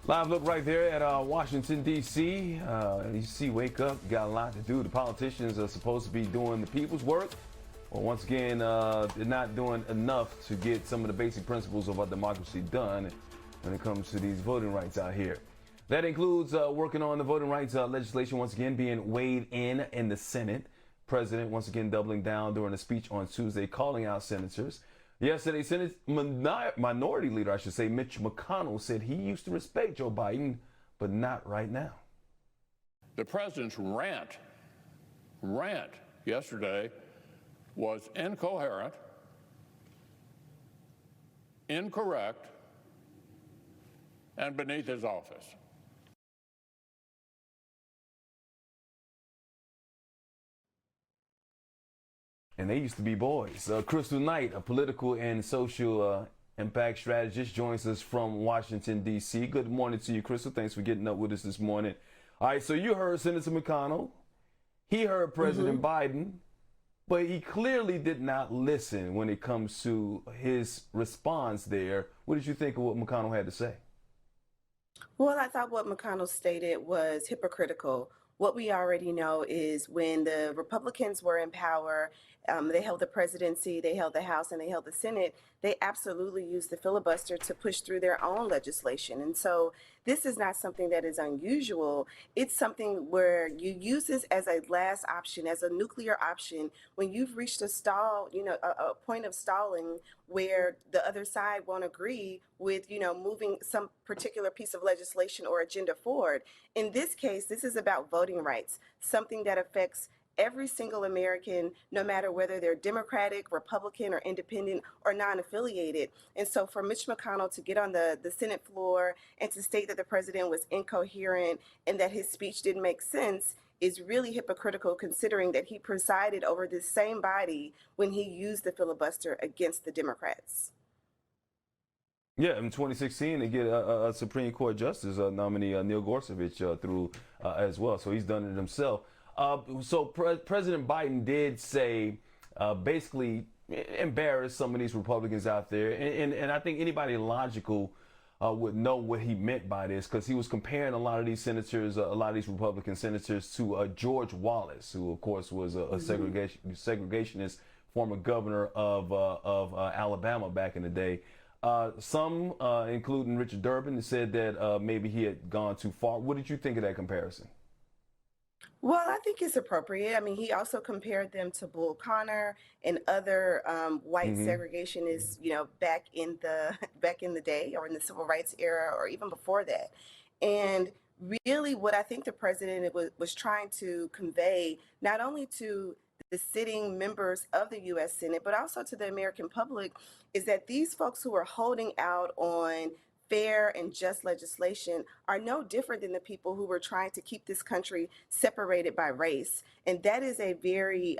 Live look right there at Washington, D.C. You see, wake up, got a lot to do. The politicians are supposed to be doing the people's work. Well, once again, they're not doing enough to get some of the basic principles of our democracy done when it comes to these voting rights out here. That includes working on the voting rights legislation once again being weighed in the Senate. President once again doubling down during a speech on Tuesday, calling out senators. Yesterday, Senate Minority Leader, I should say, Mitch McConnell said he used to respect Joe Biden, but not right now. The president's rant yesterday was incoherent, incorrect, and beneath his office. And they used to be boys. Kristal Knight, a political and social impact strategist, joins us from Washington, D.C. Good morning to you, Kristal. Thanks for getting up with us this morning. All right, so you heard Senator McConnell. He heard President Biden, but he clearly did not listen when it comes to his response there. What did you think of what McConnell had to say? Well, I thought what McConnell stated was hypocritical. What we already know is when the Republicans were in power, they held the presidency, they held the House, and they held the Senate. They absolutely used the filibuster to push through their own legislation. And so this is not something that is unusual. It's something where you use this as a last option, as a nuclear option, when you've reached a stall, a point of stalling where the other side won't agree with, moving some particular piece of legislation or agenda forward. In this case, this is about voting rights, something that affects every single American, no matter whether they're Democratic, Republican, or independent or non-affiliated. And so for Mitch McConnell to get on the Senate floor and to state that the president was incoherent and that his speech didn't make sense is really hypocritical, considering that he presided over this same body when he used the filibuster against the Democrats. Yeah, in 2016, they get a Supreme Court Justice nominee, Neil Gorsuch, through as well. So he's done it himself. President Biden did say, basically embarrass some of these Republicans out there. And I think anybody logical would know what he meant by this, because he was comparing a lot of these senators, a lot of these Republican senators to George Wallace, who, of course, was a segregationist, former governor of Alabama back in the day. Some, including Richard Durbin, said that maybe he had gone too far. What did you think of that comparison? Well, I think it's appropriate. I mean, he also compared them to Bull Connor and other white segregationists, back in the day, or in the civil rights era, or even before that. And really, what I think the president was trying to convey, not only to the sitting members of the U.S. Senate, but also to the American public, is that these folks who are holding out on fair and just legislation are no different than the people who were trying to keep this country separated by race. And that is a very,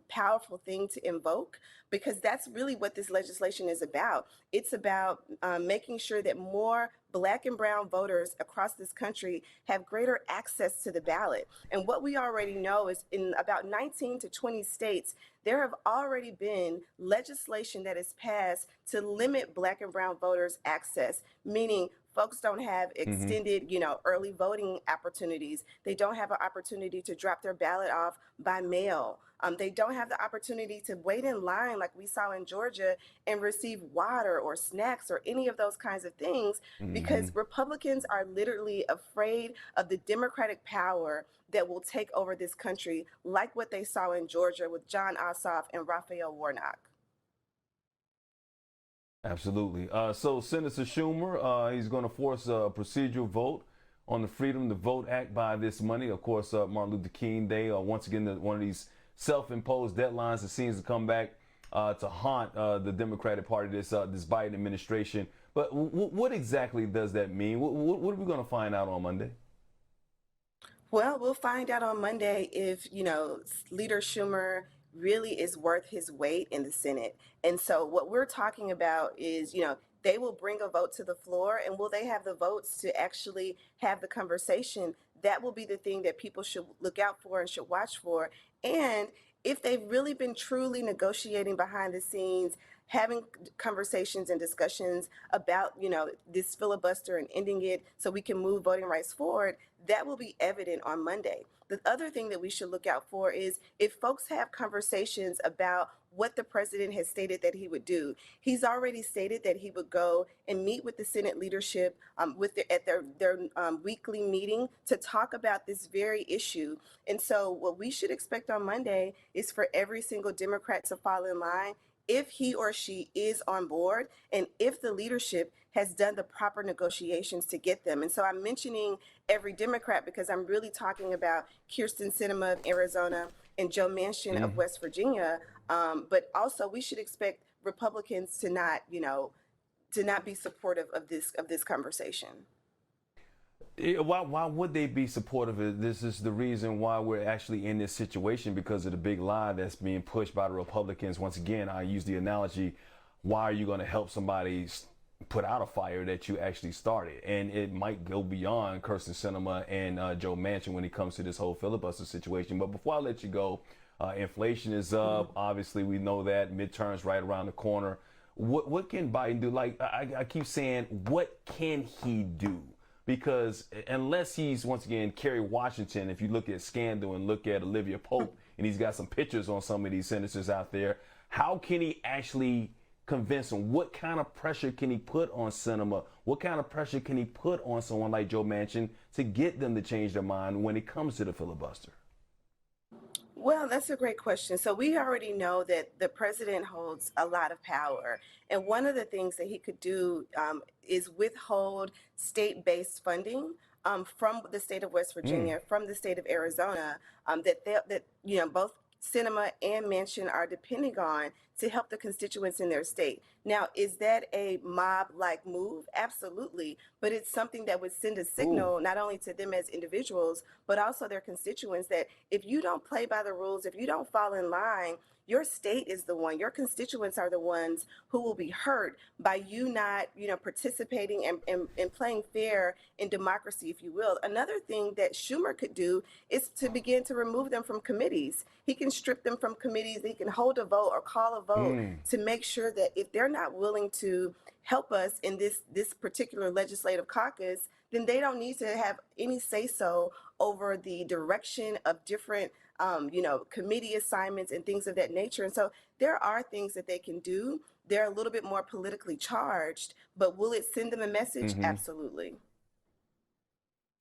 powerful thing to invoke, because that's really what this legislation is about. It's about making sure that more Black and brown voters across this country have greater access to the ballot. And what we already know is in about 19 to 20 states, there have already been legislation that is passed to limit Black and brown voters' access, meaning folks don't have extended, early voting opportunities. They don't have an opportunity to drop their ballot off by mail. They don't have the opportunity to wait in line like we saw in Georgia and receive water or snacks or any of those kinds of things, because Republicans are literally afraid of the Democratic power that will take over this country, like what they saw in Georgia with Jon Ossoff and Raphael Warnock. Absolutely. So Senator Schumer, he's going to force a procedural vote on the Freedom to Vote Act by this Monday. Of course, Martin Luther King Day, once again, one of these self-imposed deadlines that seems to come back to haunt the Democratic Party, this Biden administration. But what exactly does that mean? What are we going to find out on Monday? Well, we'll find out on Monday if, Leader Schumer really is worth his weight in the Senate. And so what we're talking about is, they will bring a vote to the floor, and will they have the votes to actually have the conversation? That will be the thing that people should look out for and should watch for. And if they've really been truly negotiating behind the scenes, having conversations and discussions about, this filibuster and ending it so we can move voting rights forward, that will be evident on Monday. The other thing that we should look out for is if folks have conversations about what the president has stated that he would do. He's already stated that he would go and meet with the Senate leadership at their weekly meeting to talk about this very issue. And so what we should expect on Monday is for every single Democrat to fall in line if he or she is on board and if the leadership has done the proper negotiations to get them. And so I'm mentioning every Democrat because I'm really talking about Kyrsten Sinema of Arizona and Joe Manchin of West Virginia. But also we should expect Republicans to not be supportive of this conversation. Why would they be supportive of it? This is the reason why we're actually in this situation, because of the big lie that's being pushed by the Republicans. Once again, I use the analogy, why are you going to help somebody put out a fire that you actually started? And it might go beyond Kyrsten Sinema and Joe Manchin when it comes to this whole filibuster situation. But before I let you go, inflation is up. Obviously, we know that. Midterms right around the corner. What can Biden do? Like I keep saying, what can he do? Because unless he's, once again, Kerry Washington, if you look at Scandal and look at Olivia Pope, and he's got some pictures on some of these senators out there, how can he actually convince them? What kind of pressure can he put on Sinema? What kind of pressure can he put on someone like Joe Manchin to get them to change their mind when it comes to the filibuster? Well, that's a great question. So we already know that the president holds a lot of power. And one of the things that he could do is withhold state-based funding from the state of West Virginia, from the state of Arizona, that both Sinema and Manchin are depending on to help the constituents in their state. Now, is that a mob-like move? Absolutely. But it's something that would send a signal not only to them as individuals, but also their constituents that if you don't play by the rules, if you don't fall in line, your state is the one, your constituents are the ones who will be hurt by you not, participating and playing fair in democracy, if you will. Another thing that Schumer could do is to begin to remove them from committees. He can strip them from committees. He can hold a vote or call a vote to make sure that if they're not willing to help us in this particular legislative caucus, then they don't need to have any say-so over the direction of different committee assignments and things of that nature. And so there are things that they can do. They're a little bit more politically charged, but will it send them a message? Absolutely.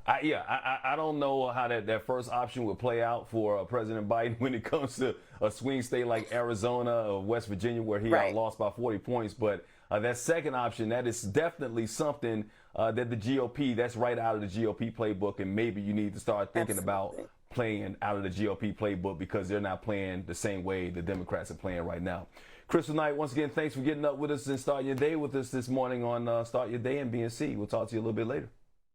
I don't know how that first option would play out for President Biden when it comes to a swing state like Arizona or West Virginia, where he lost by 40 points. But that second option, that is definitely something that the GOP, that's right out of the GOP playbook. And maybe you need to start thinking about playing out of the GOP playbook, because they're not playing the same way the Democrats are playing right now. Kristal Knight, once again, thanks for getting up with us and starting your day with us this morning on Start Your Day in BNC. We'll talk to you a little bit later.